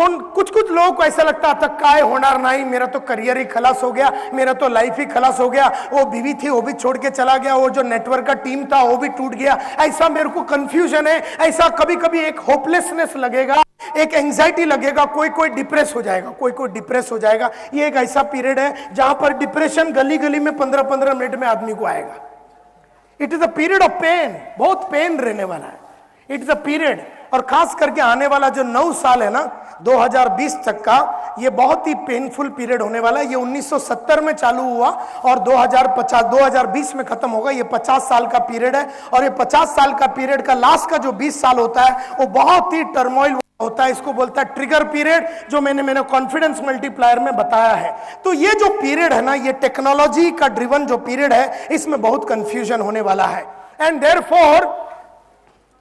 कौन कुछ कुछ लोगों को ऐसा लगता था काय होणार नहीं, मेरा तो करियर ही खलास हो गया, मेरा तो लाइफ ही खलास हो गया, वो बीवी थी वो भी छोड़ के चला गया, वो जो नेटवर्क का टीम था वो भी टूट गया, ऐसा मेरे को कंफ्यूजन है, ऐसा कभी कभी एक होपलेसनेस लगेगा, एक एंजाइटी लगेगा, कोई कोई डिप्रेस हो जाएगा, कोई कोई डिप्रेस हो जाएगा। ये एक ऐसा पीरियड है जहां पर डिप्रेशन गली गली में 15-15 मिनट में आदमी को आएगा। It is a period of pain, बहुत पेन रहने वाला है। इट इज अ पीरियड, और खास करके आने वाला जो 9 साल है ना 2020 तक का, ये बहुत ही पेनफुल पीरियड होने वाला है। ये 1970 में चालू हुआ और 2020 में खत्म होगा। ये 50 साल का पीरियड है, और ये 50 साल का पीरियड का लास्ट का जो 20 साल होता है वो बहुत ही टर्मोइल होता है। इसको बोलता है ट्रिगर पीरियड, जो मैंने कॉन्फिडेंस मल्टीप्लायर में बताया है। तो ये जो पीरियड है ना, ये टेक्नोलॉजी का ड्रिवन जो पीरियड है, इसमें बहुत कंफ्यूजन होने वाला है। एंड देयरफॉर,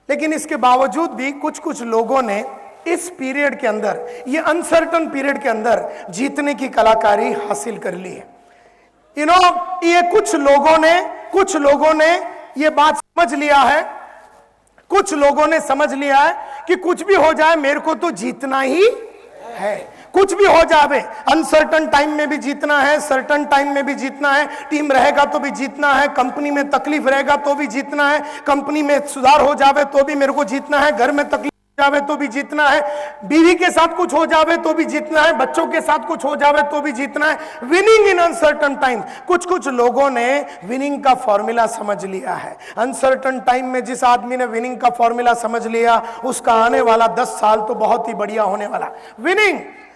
लेकिन इसके बावजूद भी कुछ कुछ लोगों ने इस पीरियड के अंदर, ये अनसर्टन पीरियड के अंदर जीतने की कलाकारी हासिल कर ली है। ये कुछ लोगों ने ये बात समझ लिया है, कुछ लोगों ने समझ लिया है कि कुछ भी हो जाए मेरे को तो जीतना ही है, कुछ भी हो जावे, अनसर्टन टाइम में भी जीतना है, सर्टन टाइम में भी जीतना है, टीम रहेगा तो भी जीतना है, कंपनी में तकलीफ रहेगा तो भी जीतना है, कंपनी में सुधार हो जावे तो भी मेरे को जीतना है, घर में तकलीफ हो जावे तो भी जीतना है, बीवी के साथ कुछ हो जावे तो भी जीतना है, बच्चों के साथ कुछ हो जावे तो भी जीतना है। विनिंग इन अनसर्टन टाइम, कुछ कुछ लोगों ने विनिंग का फॉर्मूला समझ लिया है। अनसर्टन टाइम में जिस आदमी ने विनिंग का फॉर्मूला समझ लिया, उसका आने वाला 10 साल तो बहुत ही बढ़िया होने वाला।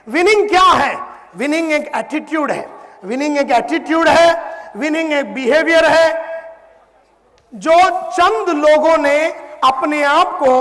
विनिंग क्या है? विनिंग एक एटीट्यूड है, विनिंग एक एटीट्यूड है, विनिंग एक बिहेवियर है, जो चंद लोगों ने अपने आप को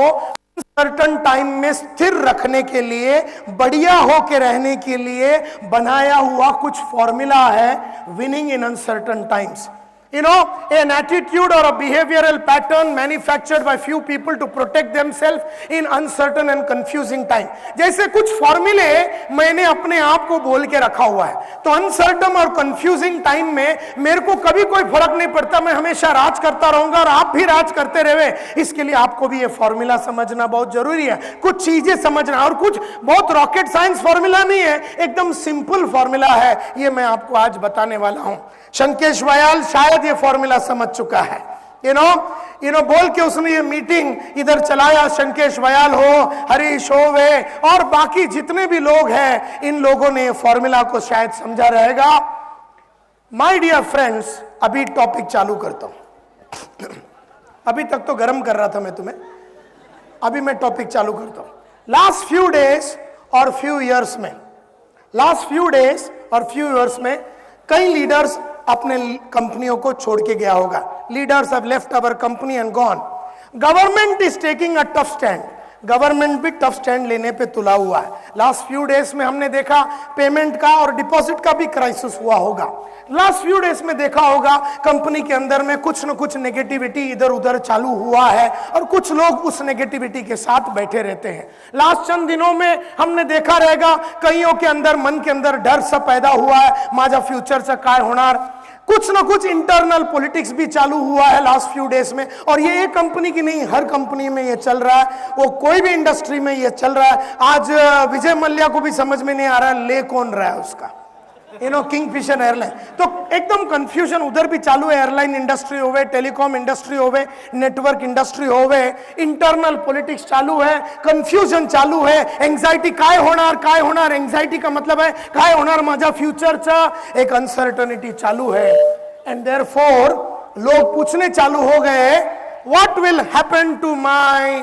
सर्टन टाइम में स्थिर रखने के लिए, बढ़िया होके रहने के लिए बनाया हुआ कुछ फॉर्मूला है। Winning in uncertain times, an attitude or a behavioral pattern manufactured by few people to protect themselves in uncertain and confusing time। जैसे कुछ फॉर्मूले मैंने अपने आप को बोल के रखा हुआ है, तो अनसर्टन और कंफ्यूजिंग टाइम में मेरे को कभी कोई फर्क नहीं पड़ता, मैं हमेशा राज करता रहूंगा और आप भी राज करते रहे। इसके लिए आपको भी ये फॉर्मूला समझना बहुत जरूरी है, कुछ चीजें समझना, और कुछ बहुत रॉकेट साइंस फॉर्मूला नहीं है, एकदम सिंपल फॉर्मूला है। ये मैं आपको आज बताने वाला हूं। शंकेश वयाल शायद ये फॉर्मूला समझ चुका है। बोल के उसने ये मीटिंग इधर चलाया। शंकेश वयाल हो, हरीश हो, वे और बाकी जितने भी लोग हैं, इन लोगों ने फॉर्मूला को शायद समझा रहेगा। माय डियर फ्रेंड्स, अभी टॉपिक चालू करता हूं। अभी तक तो गर्म कर रहा था मैं तुम्हें, अभी मैं टॉपिक चालू करता हूं। लास्ट फ्यू डेज और फ्यू इयर्स में कई लीडर्स अपने कंपनियों को छोड़ के गया होगा। Leaders have left our company and gone. Government is taking a tough stand, government भी टफ स्टैंड लेने पे तुला हुआ है। लास्ट फ्यू डेज में हमने देखा पेमेंट का और डिपॉजिट का भी क्राइसिस हुआ होगा। लास्ट फ्यू डेज में देखा होगा कंपनी के अंदर में कुछ न कुछ नेगेटिविटी इधर उधर चालू हुआ है, और कुछ लोग उस नेगेटिविटी के साथ बैठे रहते हैं। लास्ट चंद दिनों में हमने देखा रहेगा कईयों के अंदर, मन के अंदर डर सा पैदा हुआ है, माझा फ्यूचरचं काय होणार। कुछ ना कुछ इंटरनल पॉलिटिक्स भी चालू हुआ है लास्ट फ्यू डेज में, और ये एक कंपनी की नहीं, हर कंपनी में ये चल रहा है, वो कोई भी इंडस्ट्री में ये चल रहा है। आज विजय मल्ल्या को भी समझ में नहीं आ रहा है ले कौन रहा है उसका, किंगफिशर एयरलाइन। तो एकदम कंफ्यूजन उधर भी चालू है। एयरलाइन इंडस्ट्री होवे, टेलीकॉम इंडस्ट्री होवे, नेटवर्क इंडस्ट्री होवे, इंटरनल पॉलिटिक्स चालू है, कंफ्यूजन चालू है, एंजाइटी काय होणार, एंजाइटी का मतलब है काय होणार माझा फ्यूचरचा, एक अनसर्टनिटी चालू है। एंड देयरफॉर लोग पूछने चालू हो गए, what will happen to my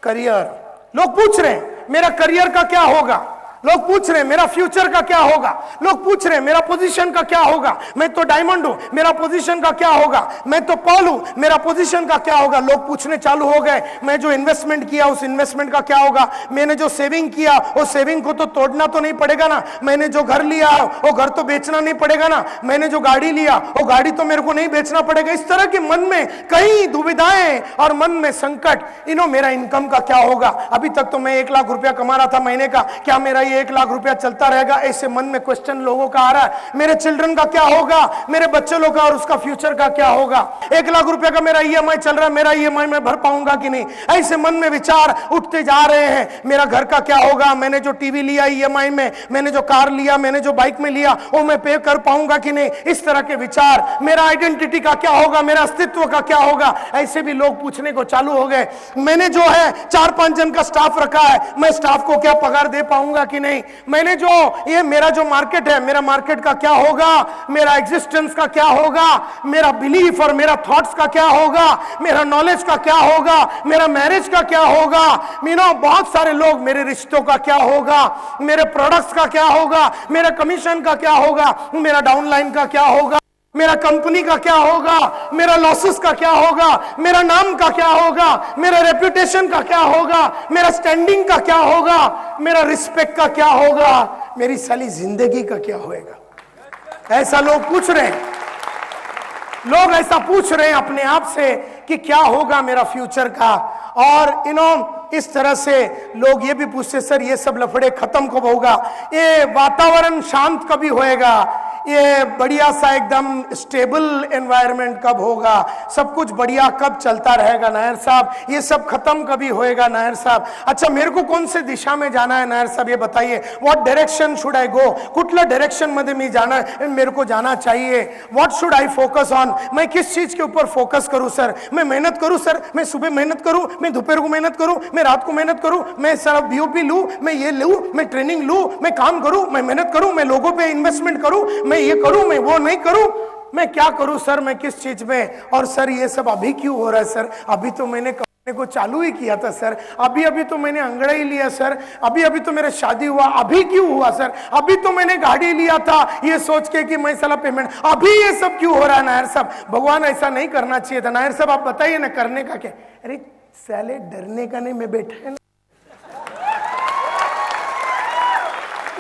career. लोग पूछ रहे हैं मेरा करियर का क्या होगा, लोग पूछ रहे हैं मेरा फ्यूचर का क्या होगा, लोग पूछ रहे हैं मेरा पोजीशन का क्या होगा, मैं तो डायमंड हूं, मेरा पोजीशन का क्या होगा, मैं तो पॉल हूं, मेरा पोजीशन का क्या होगा। लोग पूछने चालू हो गए, मैं जो इन्वेस्टमेंट किया उस इन्वेस्टमेंट का क्या होगा, मैंने जो सेविंग किया वो सेविंग को तो तोड़ना तो नहीं पड़ेगा ना, मैंने जो घर लिया वो घर तो बेचना नहीं पड़ेगा ना, मैंने जो गाड़ी लिया वो गाड़ी तो मेरे को नहीं बेचना पड़ेगा। इस तरह के मन में कई दुविधाएं और मन में संकट, मेरा इनकम का क्या होगा, अभी तक तो मैं 1 लाख रुपया कमा रहा था महीने का, क्या मेरा भाई 1 लाख रुपया चलता रहेगा, ऐसे मन में क्वेश्चन लोगों का आ रहा है, मेरे चिल्ड्रन का क्या होगा, मेरे बच्चे लोग का और उसका फ्यूचर का क्या होगा, 1 लाख रुपया का मेरा ईएमआई चल रहा है, मेरा ईएमआई मैं भर पाऊंगा कि नहीं, ऐसे मन में विचार उठते जा रहे हैं। मेरा घर का क्या होगा, मैंने जो टीवी लिया ईएमआई में, मैंने जो कार लिया, मैंने जो बाइक में लिया, वो मैं पे कर पाऊंगा कि नहीं, इस तरह के विचार। मेरा आइडेंटिटी का क्या होगा, मेरा अस्तित्व का क्या होगा, ऐसे भी लोग पूछने को चालू हो गए। मैंने जो है 4-5 जन का स्टाफ रखा है, मैं स्टाफ को क्या पगार दे पाऊंगा कि नहीं, मैंने जो ये मेरा जो मार्केट है, मेरा मार्केट का क्या होगा, मेरा एग्जिस्टेंस का क्या होगा, मेरा बिलीफ और मेरा थॉट्स का क्या होगा, मेरा नॉलेज का क्या होगा, मेरा मैरिज का क्या होगा, बहुत सारे लोग, मेरे रिश्तों का क्या होगा, मेरे प्रोडक्ट्स का क्या होगा, मेरा कमीशन का क्या होगा, मेरा डाउनलाइन का क्या होगा, मेरा कंपनी का क्या होगा, मेरा लॉसेस का क्या होगा, मेरा नाम का क्या होगा, मेरा रेपुटेशन का क्या होगा, मेरा स्टैंडिंग का क्या होगा, मेरा रिस्पेक्ट का क्या होगा, मेरी सारी जिंदगी का क्या होएगा। ऐसा लोग पूछ रहे हैं, लोग ऐसा पूछ रहे हैं अपने आप से कि क्या होगा मेरा फ्यूचर का। और इस तरह से लोग ये भी पूछते, सर ये सब लफड़े खत्म कब होगा, ये वातावरण शांत कभी होएगा, ये बढ़िया सा एकदम स्टेबल एनवायरनमेंट कब होगा, सब कुछ बढ़िया कब चलता रहेगा नायर साहब, ये सब खत्म कभी होएगा नायर साहब। अच्छा मेरे को कौन से दिशा में जाना है नायर साहब, ये बताइए, व्हाट डायरेक्शन शुड आई गो, कुठल्या डायरेक्शन मध्ये मी जाना मेरे को जाना चाहिए, what should I focus on, मैं किस चीज के ऊपर फोकस करूं सर, मैं मेहनत करूं सर, मैं सुबह मेहनत करूं, मैं दोपहर को मेहनत करूं, मैं रात को मेहनत करूं, मैं सर बीओपी लूं, मैं ये लूं, मैं ट्रेनिंग लूं, मैं काम करूं, मैं मेहनत करूं, मैं लोगों पे इन्वेस्टमेंट करूं, मैं ये करूं, मैं वो नहीं करूं, मैं क्या करूं सर, मैं किस चीज में। और सर ये सब अभी क्यों हो रहा है सर, अभी तो मैंने करने को चालू ही किया था सर, अभी तो मैंने अंगड़ा ही लिया सर, अभी तो मेरा शादी हुआ, अभी क्यों हुआ सर, अभी तो मैंने गाड़ी लिया था ये सोच के कि मैं साला पेमेंट, अभी ये सब क्यों हो रहा है नायर साहब। भगवान ऐसा नहीं करना चाहिए था नायर साहब, आप बताइए ना करने का क्या। अरे साले डरने का नहीं, मैं बैठा है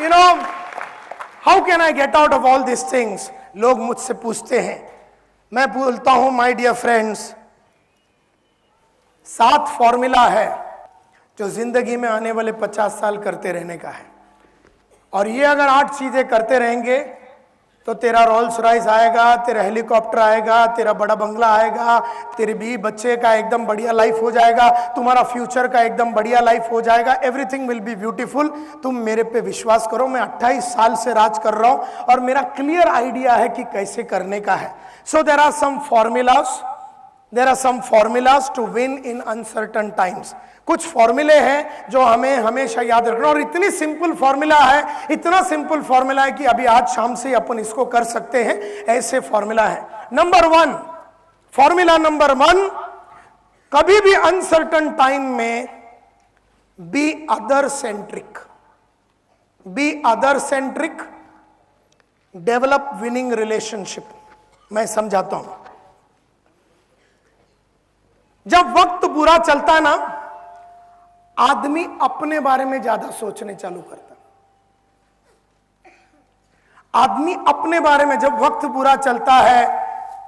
ना, how can I get out of all this things. लोग मुझसे पूछते हैं, मैं बोलता हूं माय डियर फ्रेंड्स, 7 फॉर्मूला है जो जिंदगी में आने वाले 50 साल करते रहने का है, और ये अगर 8 चीजें करते रहेंगे तो तेरा रोल्स रॉयस आएगा, तेरा हेलीकॉप्टर आएगा, तेरा बड़ा बंगला आएगा, तेरे भी बच्चे का एकदम बढ़िया लाइफ हो जाएगा, तुम्हारा फ्यूचर का एकदम बढ़िया लाइफ हो जाएगा, एवरीथिंग विल बी ब्यूटीफुल। तुम मेरे पे विश्वास करो, मैं 28 साल से राज कर रहा हूं और मेरा क्लियर आइडिया है कि कैसे करने का है। So there are some formulas to win in uncertain times. कुछ फॉर्मूले हैं जो हमें हमेशा याद रखना, और इतनी सिंपल फॉर्मूला है, इतना सिंपल फॉर्मूला है कि अभी आज शाम से अपन इसको कर सकते हैं, ऐसे फॉर्मूला है। फॉर्मूला नंबर 1, कभी भी अनसर्टन टाइम में B other centric, develop winning relationship. मैं समझाता हूं। जब वक्त बुरा चलता है ना, आदमी अपने बारे में ज्यादा सोचने चालू करता। आदमी अपने बारे में, जब वक्त बुरा चलता है,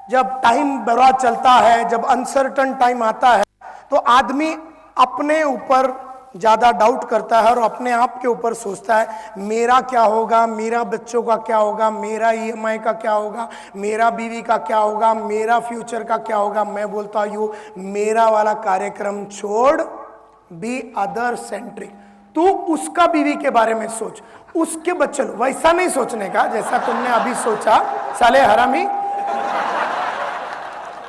जब टाइम बुरा चलता है, जब अनसर्टन टाइम आता है, तो आदमी अपने ऊपर ज्यादा डाउट करता है और अपने आप के ऊपर सोचता है, मेरा क्या होगा, मेरा बच्चों का क्या होगा, मेरा ईएमआई का क्या होगा, मेरा बीवी का क्या होगा, मेरा फ्यूचर का क्या होगा। मैं बोलता हूं मेरा वाला कार्यक्रम छोड़, बी अदर सेंट्रिक। तू उसका बीवी के बारे में सोच, उसके बच्चे, वैसा नहीं सोचने का जैसा तुमने अभी सोचा साले हरामी।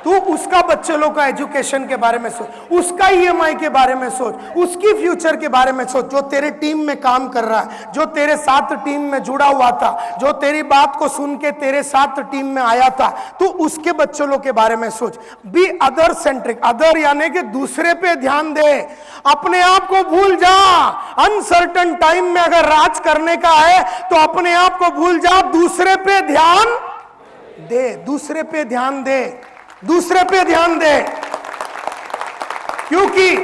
तू उसका बच्चे लोग का एजुकेशन के बारे में सोच, उसका ईएमआई के बारे में सोच, उसकी फ्यूचर के बारे में सोच, जो तेरे टीम में काम कर रहा है, जो तेरे साथ टीम में जुड़ा हुआ था, जो तेरी बात को सुन के तेरे साथ टीम में आया था, तू उसके बच्चों लोग के बारे में सोच। बी अदर सेंट्रिक, अदर यानी कि दूसरे पे ध्यान दे, अपने आप को भूल जा। अनसर्टन टाइम में अगर राज करने का है तो अपने आप को भूल जा, दूसरे पे ध्यान दे, दूसरे पे ध्यान दे, दूसरे पे ध्यान दे। क्योंकि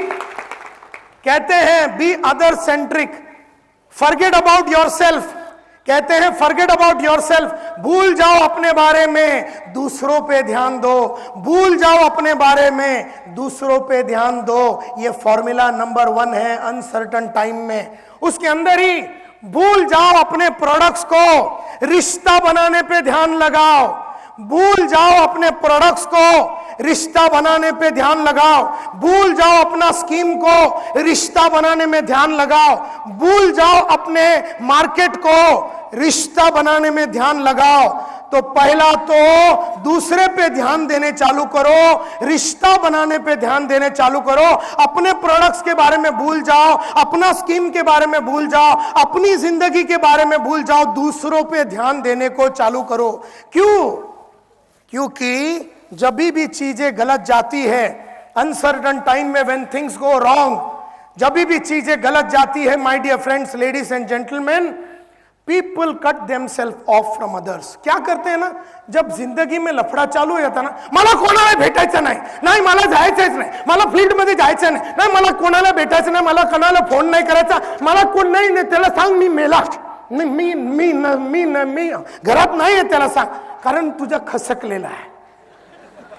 कहते हैं B other centric, forget about yourself. कहते हैं फॉरगेट अबाउट योरसेल्फ, भूल जाओ अपने बारे में, दूसरों पे ध्यान दो। भूल जाओ अपने बारे में, दूसरों पे ध्यान दो। ये फॉर्मूला नंबर 1 है अनसर्टन टाइम में। उसके अंदर ही भूल जाओ अपने प्रोडक्ट्स को, रिश्ता बनाने पे ध्यान लगाओ। भूल जाओ अपने प्रोडक्ट्स को, रिश्ता बनाने पे ध्यान लगाओ। भूल जाओ अपना स्कीम को, रिश्ता बनाने में ध्यान लगाओ। भूल जाओ अपने मार्केट को, रिश्ता बनाने में ध्यान लगाओ। तो पहला तो दूसरे पे ध्यान देने चालू करो, रिश्ता बनाने पे ध्यान देने चालू करो। अपने प्रोडक्ट्स के बारे में भूल जाओ, अपना स्कीम के बारे में भूल जाओ, अपनी जिंदगी के बारे में भूल जाओ, दूसरों पे ध्यान देने को चालू करो। क्यों? क्योंकि जब भी चीजें गलत जाती है, अनसर्टन टाइम में व्हेन थिंग्स गो रॉन्ग, जब भी चीजें गलत जाती है my dear friends, ladies and gentleman, people cut themselves off from others. क्या करते हैं ना, जब जिंदगी में लफड़ा चालू हो जाता ना, मला कोणाला भेटायचं नाही, मला जायचंच नाही, मला फील्ड मध्ये जायचं नाही, मला कोणाला भेटायचं नाही, मला कोणाला फोन नाही करायचा, मला कोण नाही, त्याला सांग मी मेला, मी घरात नाही आहे, त्याला सांग, कारण तुझा खसकलेला आहे,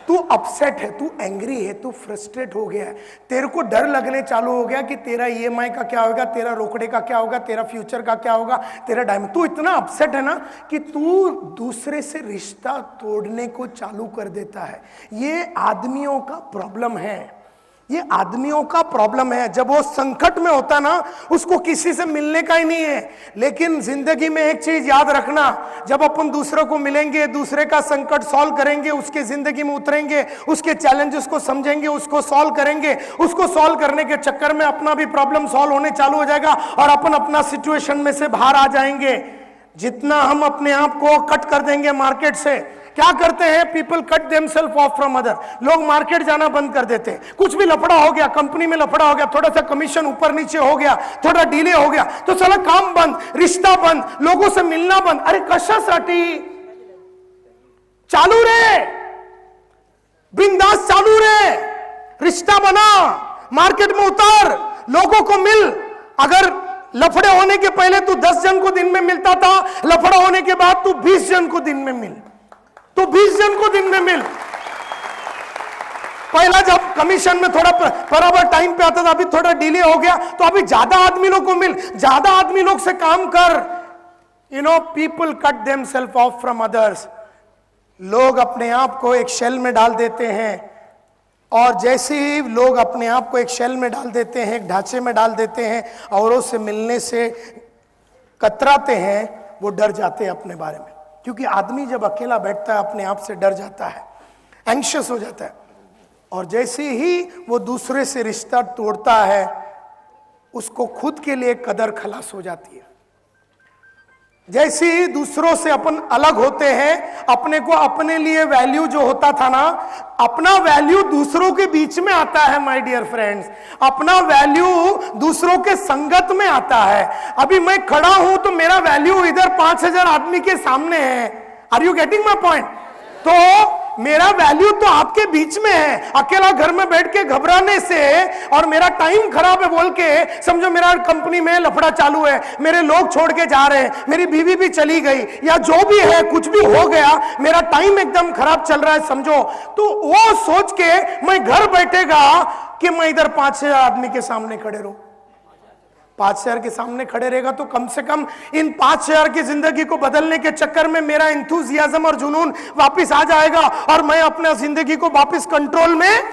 तू अपसेट है, तू एंग्री है, तू फ्रस्ट्रेट हो गया है, तेरे को डर लगने चालू हो गया कि तेरा ईएमआई का क्या होगा, तेरा रोकड़े का क्या होगा, तेरा फ्यूचर का क्या होगा, तेरा डायमंड, तू इतना अपसेट है ना कि तू दूसरे से रिश्ता तोड़ने को चालू कर देता है। ये आदमियों का प्रॉब्लम है, ये आदमियों का प्रॉब्लम है। जब वो संकट में होता ना, उसको किसी से मिलने का ही नहीं है। लेकिन जिंदगी में एक चीज याद रखना, जब अपन दूसरों को मिलेंगे, दूसरे का संकट सॉल्व करेंगे, उसके जिंदगी में उतरेंगे, उसके चैलेंजेस को समझेंगे, उसको सॉल्व करेंगे, उसको सॉल्व करने के चक्कर में अपना भी प्रॉब्लम सॉल्व होने चालू हो जाएगा और अपन अपना सिचुएशन में से बाहर आ जाएंगे। जितना हम अपने आप को कट कर देंगे मार्केट से, क्या करते हैं, people cut themselves off from other. लोग मार्केट जाना बंद कर देते हैं। कुछ भी लफड़ा हो गया, कंपनी में लफड़ा हो गया, थोड़ा सा कमीशन ऊपर नीचे हो गया, थोड़ा डिले हो गया, तो चला काम बंद, रिश्ता बंद, लोगों से मिलना बंद। अरे कशासाठी? चालू रे, बिंदास चालू रे, रिश्ता बना, मार्केट में उतर, लोगों को मिल। अगर लफड़े होने के पहले तू 10 जन को दिन में मिलता था, लफड़ा होने के बाद तू 20 जन को दिन में मिल, तो 20 जन को दिन में मिल। पहला जब कमीशन में थोड़ा बराबर टाइम पे आता था, अभी थोड़ा डिले हो गया, तो अभी ज्यादा आदमी लोग को मिल, ज्यादा आदमी लोग से काम कर। You know, people cut themselves off from others. लोग अपने आप को एक शेल में डाल देते हैं, और जैसे ही लोग अपने आप को एक शेल में डाल देते हैं, एक ढांचे में डाल देते हैं, औरों से मिलने से कतराते हैं, वो डर जाते हैं अपने बारे में। क्योंकि आदमी जब अकेला बैठता है, अपने आप से डर जाता है, एंग्शियस हो जाता है, और जैसे ही वो दूसरे से रिश्ता तोड़ता है, उसको खुद के लिए कदर खलास हो जाती है। जैसे ही दूसरों से अपन अलग होते हैं, अपने को अपने लिए वैल्यू जो होता था ना, अपना वैल्यू दूसरों के बीच में आता है माय डियर फ्रेंड्स। अपना वैल्यू दूसरों के संगत में आता है। अभी मैं खड़ा हूं तो मेरा वैल्यू इधर 5000 आदमी के सामने है। Are you getting my point? तो मेरा वैल्यू तो आपके बीच में है। अकेला घर में बैठ के घबराने से और मेरा टाइम खराब है बोल के, समझो मेरा कंपनी में लफड़ा चालू है, मेरे लोग छोड़ के जा रहे हैं, मेरी बीवी भी चली गई, या जो भी है, कुछ भी हो गया, मेरा टाइम एकदम खराब चल रहा है समझो, तो वो सोच के मैं घर बैठेगा कि मैं इधर 5000 आदमी के सामने खड़े रहूं। 5000 के सामने खड़े रहेगा तो कम से कम इन 5000 की जिंदगी को बदलने के चक्कर में मेरा इंथुजियाज्म और जुनून वापस आ जाएगा और मैं अपना जिंदगी को वापस कंट्रोल में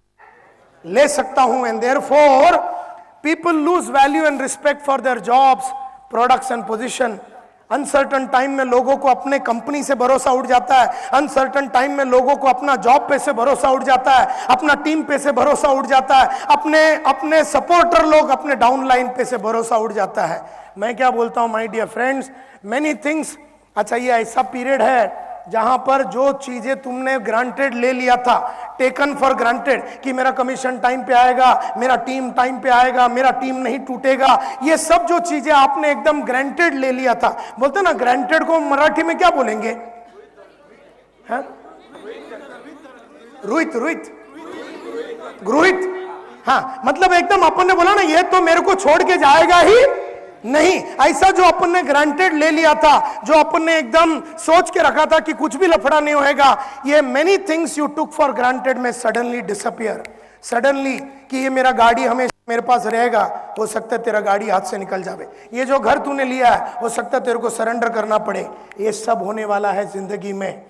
ले सकता हूं। And therefore people lose value and respect for their jobs, products and position. Uncertain time में लोगों को अपने कंपनी से भरोसा उठ जाता है। अनसर्टन टाइम में लोगों को अपना जॉब पे से भरोसा उठ जाता है, अपना टीम पे से भरोसा उठ जाता है, अपने सपोर्टर लोग, अपने डाउनलाइन पे से भरोसा उठ जाता है। मैं क्या बोलता हूं my dear friends, many things. अच्छा, ये ऐसा पीरियड है जहां पर जो चीजें तुमने ग्रांटेड ले लिया था, टेकन फॉर ग्रांटेड, कि मेरा कमीशन टाइम पे आएगा, मेरा टीम टाइम पे आएगा, मेरा टीम नहीं टूटेगा, ये सब जो चीजें आपने एकदम ग्रांटेड ले लिया था, बोलते ना ग्रांटेड को मराठी में क्या बोलेंगे? गृहित। हाँ, मतलब एकदम अपन ने बोला ना, ये तो मेरे को छोड़ के जाएगा ही नहीं। ऐसा जो अपन ने ग्रांटेड ले लिया था, जो अपन ने एकदम सोच के रखा था कि कुछ भी लफड़ा नहीं होएगा, ये many things you took for granted में सडनली डिसअपियर। सडनली कि ये मेरा गाड़ी हमेशा मेरे पास रहेगा, हो सकता है तेरा गाड़ी हाथ से निकल जावे, ये जो घर तूने लिया है हो सकता है तेरे को सरेंडर करना पड़े। ये सब होने वाला है जिंदगी में।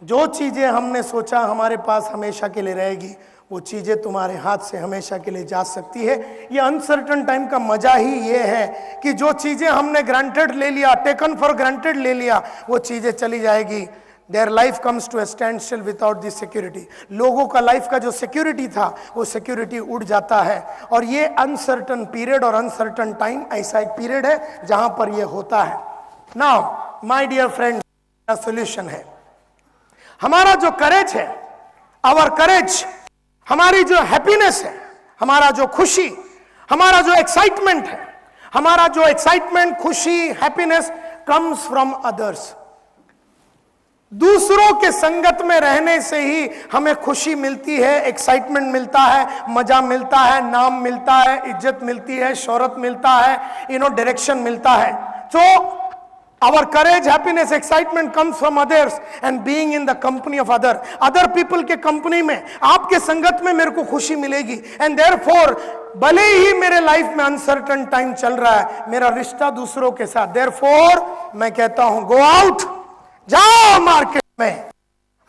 जो चीजें हमने सोचा हमारे पास हमेशा के लिए रहेगी, वो चीजें तुम्हारे हाथ से हमेशा के लिए जा सकती है। ये अनसर्टन टाइम का मजा ही ये है कि जो चीजें हमने ग्रांटेड ले लिया, टेकन फॉर ग्रांटेड ले लिया, वो चीजें चली जाएगी। Their life comes to a stand still without this security. लोगों का लाइफ का जो सिक्योरिटी था वो सिक्योरिटी उड़ जाता है। और ये अनसर्टन पीरियड और अनसर्टन टाइम ऐसा एक पीरियड है जहां पर ये होता है। Now my dear friend, solution है हमारा जो करेज है, आवर करेज, हमारी जो हैप्पीनेस है, हमारा जो खुशी, हमारा जो एक्साइटमेंट है, हमारा जो एक्साइटमेंट, खुशी, हैप्पीनेस कम्स फ्रॉम अदर्स। दूसरों के संगत में रहने से ही हमें खुशी मिलती है, एक्साइटमेंट मिलता है, मजा मिलता है, नाम मिलता है, इज्जत मिलती है, शोहरत मिलता है, डायरेक्शन मिलता है। So our courage, happiness, excitement comes from others and being in the company of other people के कंपनी में, आपके संगत में मेरे को खुशी मिलेगी। and therefore भले ही मेरे लाइफ में अनसर्टन टाइम चल रहा है, मेरा रिश्ता दूसरों के साथ, therefore मैं कहता हूं गो आउट, जाओ मार्केट में।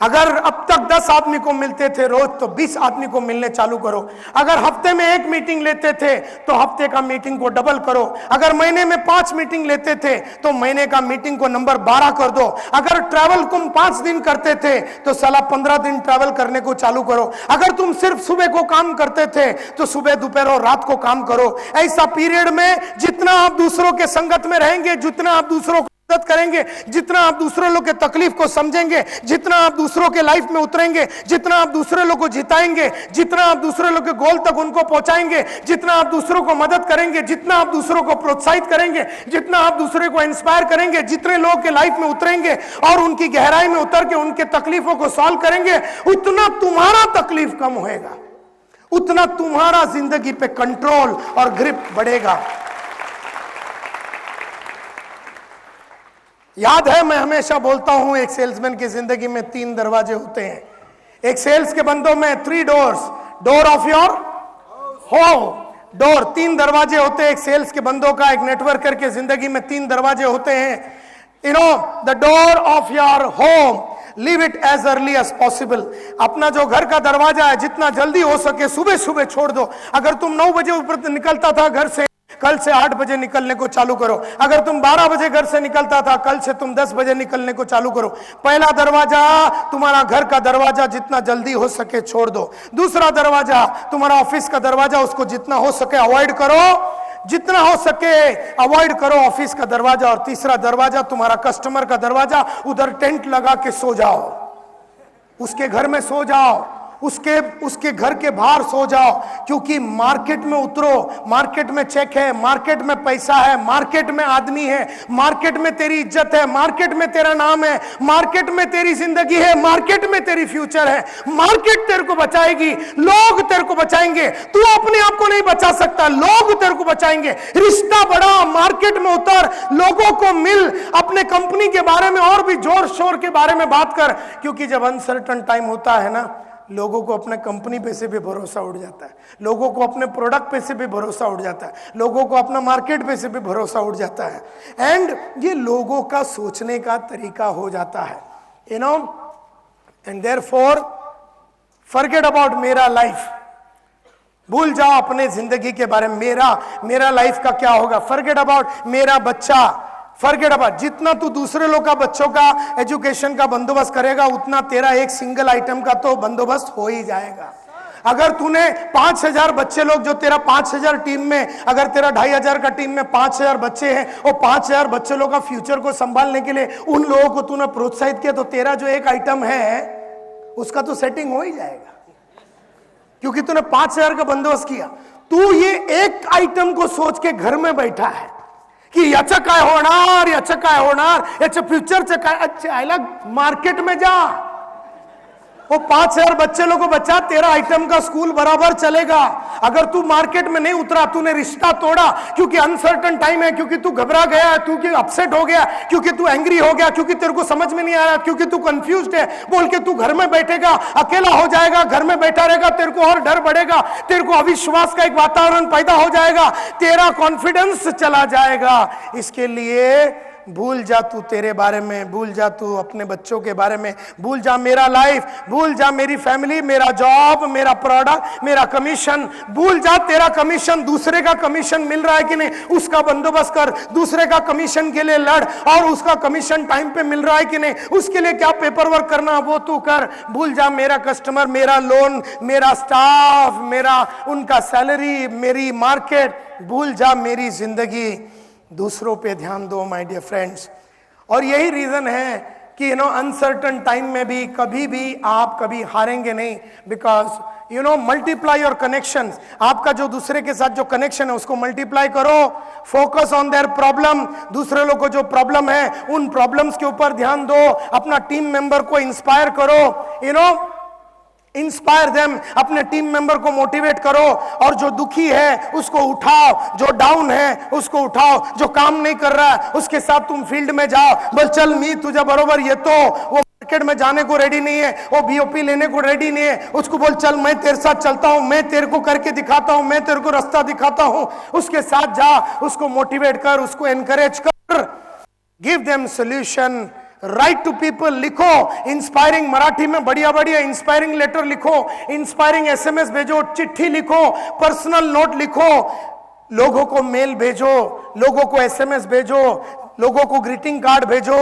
अगर अब तक 10 आदमी को मिलते थे रोज, तो 20 आदमी को मिलने चालू करो। अगर हफ्ते में 1 मीटिंग लेते थे तो हफ्ते का मीटिंग को डबल करो। अगर महीने में 5 मीटिंग लेते थे तो महीने का मीटिंग को नंबर 12 कर दो। अगर ट्रैवल तुम 5 दिन करते थे तो साला 15 दिन ट्रैवल करने को चालू करो। अगर तुम सिर्फ सुबह को काम करते थे तो सुबह, दोपहर और रात को काम करो। ऐसा पीरियड में जितना आप दूसरों के संगत में रहेंगे, जितना आप दूसरों मदद करेंगे, जितना आप दूसरे लोग के तकलीफ को समझेंगे, जितना आप दूसरों के लाइफ में उतरेंगे, जितना आप दूसरे लोग को जिताएंगे, जितना आप दूसरे लोग के गोल तक उनको पहुंचाएंगे, जितना आप दूसरों को मदद करेंगे, जितना आप दूसरों को प्रोत्साहित करेंगे, जितना आप दूसरे को इंस्पायर करेंगे, जितने लोग के लाइफ में उतरेंगे और उनकी गहराई में उतर के उनके तकलीफों को सॉल्व करेंगे, उतना तुम्हारा तकलीफ कम होएगा, उतना तुम्हारा जिंदगी पे कंट्रोल और ग्रिप बढ़ेगा। याद है, मैं हमेशा बोलता हूं एक सेल्समैन की जिंदगी में 3 दरवाजे होते हैं। एक सेल्स के बंदों में 3 doors, door of your home, door 3 दरवाजे होते हैं एक सेल्स के बंदों का। एक नेटवर्कर के जिंदगी में 3 दरवाजे होते हैं। The door of your home, leave it as early as possible. अपना जो घर का दरवाजा है जितना जल्दी हो सके सुबह सुबह छोड़ दो। अगर तुम 9 बजे ऊपर निकलता था घर से, कल से 8 बजे निकलने को चालू करो। अगर तुम 12 बजे घर से निकलता था, कल से तुम 10 बजे निकलने को चालू करो। पहला दरवाजा तुम्हारा घर का दरवाजा, जितना जल्दी हो सके छोड़ दो। दूसरा दरवाजा तुम्हारा ऑफिस का दरवाजा, उसको जितना हो सके अवॉइड करो, जितना हो सके अवॉइड करो ऑफिस का दरवाजा। और तीसरा दरवाजा तुम्हारा कस्टमर का दरवाजा, उधर टेंट लगा के सो जाओ, उसके घर में सो जाओ, उसके घर के बाहर सो जाओ। क्योंकि मार्केट में उतरो, मार्केट में चेक है, मार्केट में पैसा है, मार्केट में आदमी है, मार्केट में तेरी इज्जत है, मार्केट में तेरा नाम है, मार्केट में तेरी जिंदगी है, मार्केट में तेरी फ्यूचर है। मार्केट तेरे को बचाएगी, लोग तेरे को बचाएंगे, तू अपने आप को नहीं बचा सकता, लोग तेरे को बचाएंगे। रिश्ता बढ़ा, मार्केट में उतर, लोगों को मिल, अपने कंपनी के बारे में और भी जोर शोर के बारे में बात कर। क्योंकि जब अनसर्टन टाइम होता है ना, लोगों को अपने कंपनी पे से भी भरोसा उड़ जाता है, लोगों को अपने प्रोडक्ट पे से भी भरोसा उड़ जाता है, लोगों को अपना मार्केट पे से भी भरोसा उड़ जाता है। एंड ये लोगों का सोचने का तरीका हो जाता है, एंड देयरफॉर फॉरगेट अबाउट मेरा लाइफ। भूल जाओ अपने जिंदगी के बारे में, मेरा लाइफ का क्या होगा। फॉरगेट अबाउट मेरा बच्चा, फॉरगेट अबाउट, जितना तू दूसरे लोग का बच्चों का एजुकेशन का बंदोबस्त करेगा, उतना तेरा एक सिंगल आइटम का तो बंदोबस्त हो ही जाएगा। अगर तूने 5000 बच्चे लोग, जो तेरा 5000 टीम में, अगर तेरा 2500 का टीम में 5000 बच्चे हैं, और 5000 बच्चे लोग का फ्यूचर को संभालने के लिए उन लोगों को तूने प्रोत्साहित किया, तो तेरा जो एक आइटम है उसका तो सेटिंग हो ही जाएगा, क्योंकि तूने 5000 का बंदोबस्त किया। तू ये एक आइटम को सोच के घर में बैठा है की याचं काय होणार, याचं काय होणार, याचं फ्युचरचं काय। अच्छा, आयला मार्केट में जा, वो 5,000 बच्चे लोगों को बचा, तेरा आइटम का स्कूल बराबर चलेगा। अगर तू मार्केट में नहीं उतरा, तूने रिश्ता तोड़ा क्योंकि अनसर्टन टाइम है, क्योंकि तू घबरा गया, क्योंकि अपसेट हो गया, क्योंकि तू एंग्री हो गया, क्योंकि तेरे को समझ में नहीं आ रहा, क्योंकि तू कंफ्यूज्ड है, बोल के तू घर में बैठेगा, अकेला हो जाएगा, घर में बैठा रहेगा, तेरे को और डर बढ़ेगा, तेरे को अविश्वास का एक वातावरण पैदा हो जाएगा, तेरा कॉन्फिडेंस चला जाएगा। इसके लिए भूल जा तू तेरे बारे में, भूल जा तू अपने बच्चों के बारे में, भूल जा मेरा लाइफ, भूल जा मेरी फैमिली, मेरा जॉब, मेरा प्रोडक्ट, मेरा कमीशन, भूल जा तेरा कमीशन, दूसरे का कमीशन मिल रहा है कि नहीं उसका बंदोबस्त कर, दूसरे का कमीशन के लिए लड़, और उसका कमीशन टाइम पे मिल रहा है कि नहीं उसके लिए क्या पेपर वर्क करना वो तू कर। भूल जा मेरा कस्टमर, मेरा लोन, मेरा स्टाफ, मेरा उनका सैलरी, मेरी मार्केट, भूल जा मेरी जिंदगी, दूसरों पे ध्यान दो माय डियर फ्रेंड्स। और यही रीजन है कि अनसर्टन टाइम में भी कभी भी आप कभी हारेंगे नहीं, बिकॉज मल्टीप्लाई योर कनेक्शंस। आपका जो दूसरे के साथ जो कनेक्शन है उसको मल्टीप्लाई करो, फोकस ऑन देयर प्रॉब्लम, दूसरे लोगों को जो प्रॉब्लम है उन प्रॉब्लम्स के ऊपर ध्यान दो, अपना टीम मेंबर को इंस्पायर करो, इंस्पायर देम, अपने टीम मेंबर को मोटिवेट करो, और जो दुखी है उसको उठाओ, जो डाउन है उसको उठाओ, जो काम नहीं कर रहा है उसके साथ तुम फील्ड में जाओ, बोल चल मी तुझे बरोबर, ये तो वो मार्केट में जाने को रेडी नहीं है, वो बीओपी लेने को रेडी नहीं है, उसको बोल चल मैं तेरे साथ चलता हूं, मैं तेरे को करके दिखाता हूं, मैं तेरे को रास्ता दिखाता हूं, उसके साथ जा, उसको मोटिवेट कर, उसको एनकरेज कर, give them solution, write to people लिखो, इंस्पायरिंग मराठी में बढ़िया बढ़िया इंस्पायरिंग लेटर लिखो, इंस्पायरिंग एसएमएस भेजो, चिट्ठी लिखो, पर्सनल नोट लिखो, लोगों को मेल भेजो, लोगों को एसएमएस भेजो, लोगों को ग्रीटिंग कार्ड भेजो,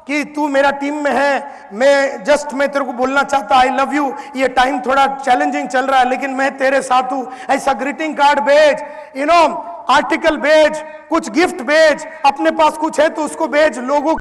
कि तू मेरा टीम में है, मैं तेरे को बोलना चाहता आई लव यू, ये टाइम थोड़ा चैलेंजिंग चल रहा है लेकिन मैं तेरे साथ हूं, ऐसा ग्रीटिंग कार्ड भेज, आर्टिकल भेज, कुछ गिफ्ट भेज, अपने पास कुछ है तो उसको भेज, लोगों